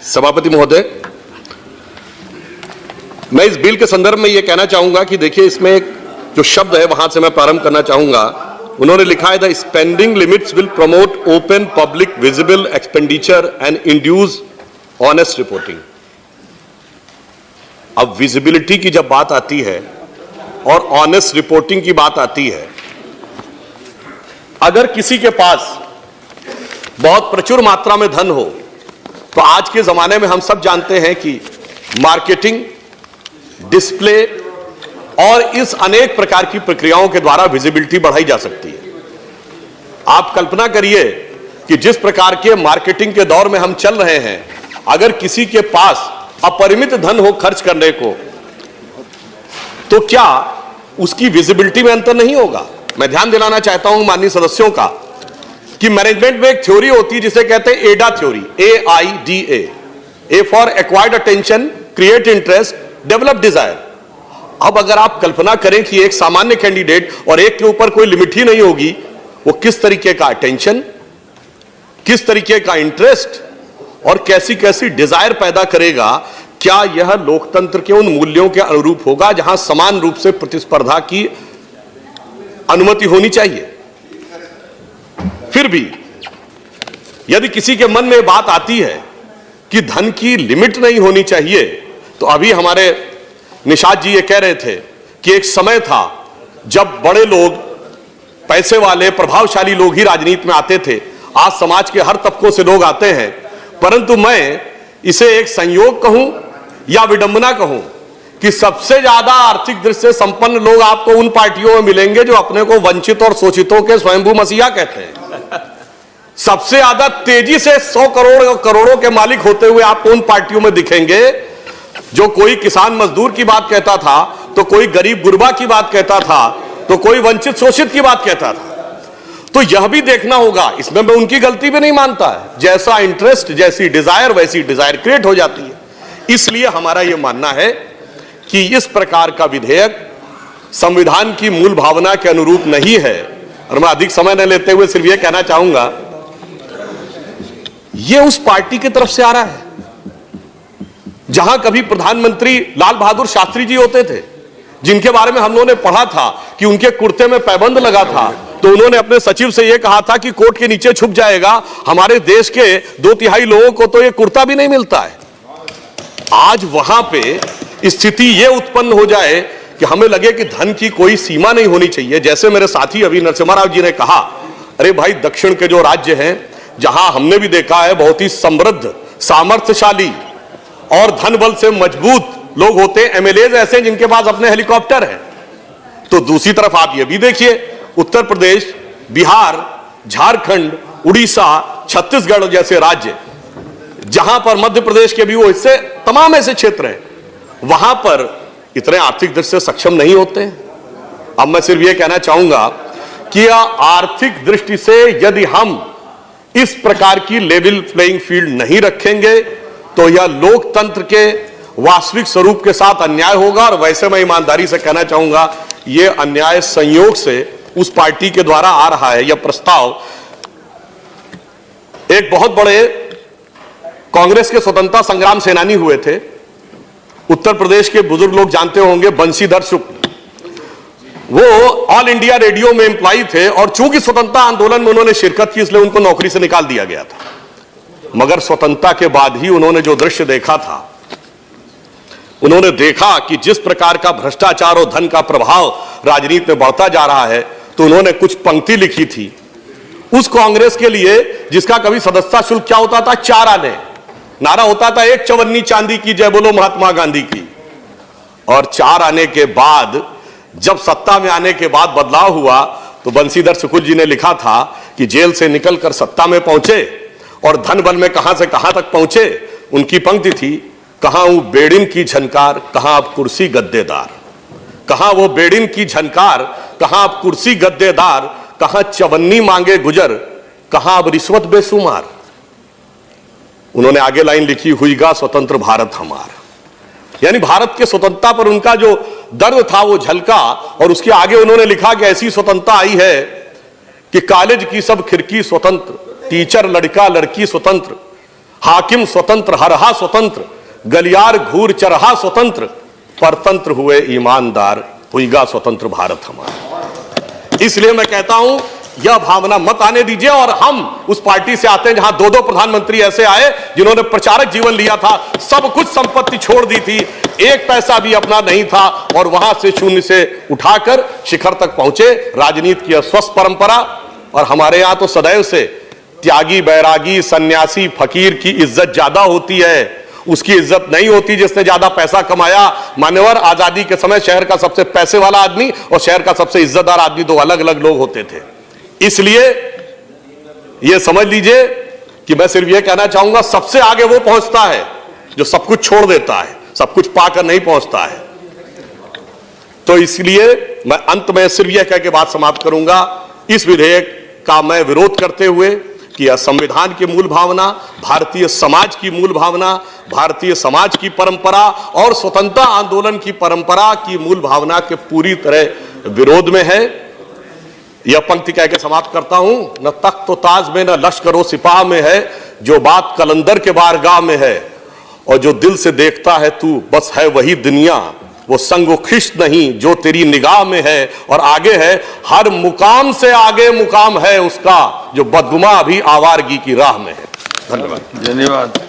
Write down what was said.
सभापति महोदय, मैं इस बिल के संदर्भ में यह कहना चाहूंगा कि देखिए, इसमें एक जो शब्द है वहां से मैं प्रारंभ करना चाहूंगा। उन्होंने लिखा है the spending limits will promote open public visible expenditure and induce honest reporting. अब विजिबिलिटी की जब बात आती है और ऑनेस्ट रिपोर्टिंग की बात आती है, अगर किसी के पास बहुत प्रचुर मात्रा में धन हो तो आज के जमाने में हम सब जानते हैं कि मार्केटिंग, डिस्प्ले और इस अनेक प्रकार की प्रक्रियाओं के द्वारा विजिबिलिटी बढ़ाई जा सकती है। आप कल्पना करिए कि जिस प्रकार के मार्केटिंग के दौर में हम चल रहे हैं, अगर किसी के पास अपरिमित धन हो खर्च करने को, तो क्या उसकी विजिबिलिटी में अंतर नहीं होगा? मैं ध्यान दिलाना चाहता हूं माननीय सदस्यों का कि मैनेजमेंट में एक थ्योरी होती है जिसे कहते हैं AIDA theory, AIDA, A for acquired attention, create interest, develop desire. अब अगर आप कल्पना करें कि एक सामान्य कैंडिडेट और एक के ऊपर कोई लिमिट ही नहीं होगी, वो किस तरीके का अटेंशन, किस तरीके का इंटरेस्ट और कैसी कैसी डिजायर पैदा करेगा, क्या यह लोकतंत्र के उन मूल्यों के अनुरूप होगा जहां समान रूप से प्रतिस्पर्धा की अनुमति होनी चाहिए? फिर भी यदि किसी के मन में बात आती है कि धन की लिमिट नहीं होनी चाहिए, तो अभी हमारे निषाद जी ये कह रहे थे कि एक समय था जब बड़े लोग, पैसे वाले, प्रभावशाली लोग ही राजनीति में आते थे। आज समाज के हर तबकों से लोग आते हैं, परंतु मैं इसे एक संयोग कहूं या विडंबना कहूं कि सबसे ज्यादा आर्थिक दृष्टि से संपन्न लोग आपको उन पार्टियों में मिलेंगे जो अपने को वंचित और शोषितों के स्वयंभू मसीहा कहते हैं। सबसे ज्यादा तेजी से 100 करोड़ करोड़ों के मालिक होते हुए आपको उन पार्टियों में दिखेंगे जो कोई किसान मजदूर की बात कहता था, तो कोई गरीब गुरबा की बात कहता था, तो कोई वंचित शोषित की बात कहता था। तो यह भी देखना होगा, इसमें मैं उनकी गलती भी नहीं मानता है। जैसा इंटरेस्ट, जैसी डिजायर, वैसी डिजायर क्रिएट हो जाती है। इसलिए हमारा यह मानना है कि इस प्रकार का विधेयक संविधान की मूल भावना के अनुरूप नहीं है। और मैं अधिक समय न लेते हुए सिर्फ यह कहना चाहूंगा, यह उस पार्टी की तरफ से आ रहा है जहां कभी प्रधानमंत्री लाल बहादुर शास्त्री जी होते थे, जिनके बारे में हम लोगों ने पढ़ा था कि उनके कुर्ते में पैबंद लगा था, तो उन्होंने अपने सचिव से यह कहा था कि कोट के नीचे छुप जाएगा। हमारे देश के 2/3 लोगों को तो यह कुर्ता भी नहीं मिलता है। आज वहां पे स्थिति यह उत्पन्न हो जाए कि हमें लगे कि धन की कोई सीमा नहीं होनी चाहिए। जैसे मेरे साथी अभी नरसिम्हा राव जी ने कहा, अरे भाई, दक्षिण के जो राज्य हैं, जहां हमने भी देखा है बहुत ही समृद्ध, सामर्थ्यशाली और धन बल से मजबूत लोग होते हैं, MLAs ऐसे जिनके पास अपने हेलीकॉप्टर हैं। तो दूसरी तरफ आप ये भी देखिए, उत्तर प्रदेश, बिहार, झारखंड, उड़ीसा, छत्तीसगढ़ जैसे राज्य, जहां पर मध्य प्रदेश के भी वो हिस्से, तमाम ऐसे क्षेत्र हैं, वहां पर इतने आर्थिक दृष्टि से सक्षम नहीं होते हैं। अब मैं सिर्फ यह कहना चाहूंगा कि आर्थिक दृष्टि से यदि हम इस प्रकार की लेवल प्लेइंग फील्ड नहीं रखेंगे तो यह लोकतंत्र के वास्तविक स्वरूप के साथ अन्याय होगा। और वैसे मैं ईमानदारी से कहना चाहूंगा, यह अन्याय संयोग से उस पार्टी के द्वारा आ रहा है। यह प्रस्ताव एक बहुत बड़े कांग्रेस के स्वतंत्रता संग्राम सेनानी हुए थे, उत्तर प्रदेश के बुजुर्ग लोग जानते होंगे, बंशीधर शुक्ल। वो ऑल इंडिया रेडियो में एम्प्लॉई थे और चूंकि स्वतंत्रता आंदोलन में उन्होंने शिरकत की, इसलिए उनको नौकरी से निकाल दिया गया था। मगर स्वतंत्रता के बाद ही उन्होंने जो दृश्य देखा था, उन्होंने देखा कि जिस प्रकार का भ्रष्टाचार और धन का प्रभाव राजनीति में बढ़ता जा रहा है, तो उन्होंने कुछ पंक्ति लिखी थी उस कांग्रेस के लिए जिसका कभी सदस्यता शुल्क क्या होता था, 4 आने। नारा होता था, 1 चवन्नी चांदी की, जय बोलो महात्मा गांधी की। और 4 आने के बाद, जब सत्ता में आने के बाद बदलाव हुआ, तो बंशीधर शुक्ल जी ने लिखा था कि जेल से निकलकर सत्ता में पहुंचे और धन बल में कहां से कहां तक पहुंचे। उनकी पंक्ति थी, कहां वो बेड़िन की झनकार, कहां अब कुर्सी गद्देदार। कहां वो बेड़िन की झनकार, कहां अब कुर्सी गद्देदार, कहां चवन्नी मांगे गुजर, कहां अब रिश्वत बेशुमार। उन्होंने आगे लाइन लिखी, हुईगा स्वतंत्र भारत हमार। यानी भारत के स्वतंत्रता पर उनका जो दर्द था वो झलका। और उसके आगे उन्होंने लिखा कि ऐसी स्वतंत्रता आई है कि कॉलेज की सब खिड़की स्वतंत्र, टीचर लड़का लड़की स्वतंत्र, हाकिम स्वतंत्र, हरहा स्वतंत्र, गलियार घूर चरहा स्वतंत्र, परतंत्र हुए ईमानदार, हुईगा स्वतंत्र भारत हमारा। इसलिए मैं कहता हूं यह भावना मत आने दीजिए। और हम उस पार्टी से आते हैं जहां दो प्रधानमंत्री ऐसे आए जिन्होंने प्रचारक जीवन लिया था, सब कुछ संपत्ति छोड़ दी थी, एक पैसा भी अपना नहीं था, और वहां से शून्य से उठाकर शिखर तक पहुंचे। राजनीति की अस्वस्थ परंपरा। और हमारे यहां तो सदैव से त्यागी, बैरागी, सन्यासी, फकीर की इज्जत ज्यादा होती है, उसकी इज्जत नहीं होती जिसने ज्यादा पैसा कमाया। मान्यवर, आजादी के समय शहर का सबसे पैसे वाला आदमी और शहर का सबसे इज्जतदार आदमी दो अलग अलग लोग होते थे। इसलिए यह समझ लीजिए कि मैं सिर्फ यह कहना चाहूंगा, सबसे आगे वो पहुंचता है जो सब कुछ छोड़ देता है, सब कुछ पाकर नहीं पहुंचता है। तो इसलिए मैं अंत में सिर्फ यह कह के बात समाप्त करूंगा, इस विधेयक का मैं विरोध करते हुए कि यह संविधान की मूल भावना, भारतीय समाज की मूल भावना, भारतीय समाज की परंपरा और स्वतंत्रता आंदोलन की परंपरा की मूल भावना के पूरी तरह विरोध में है। यह पंक्ति कह के समाप्त करता हूं, न तख्त तो ताज में न लश्कर सिपाह में है, जो बात कलंदर के बारगाह में है, और जो दिल से देखता है तू बस है वही दुनिया, वो संग खिश्त नहीं जो तेरी निगाह में है। और आगे है, हर मुकाम से आगे मुकाम है उसका, जो बदगुमा अभी आवारगी की राह में है। धन्यवाद। धन्यवाद।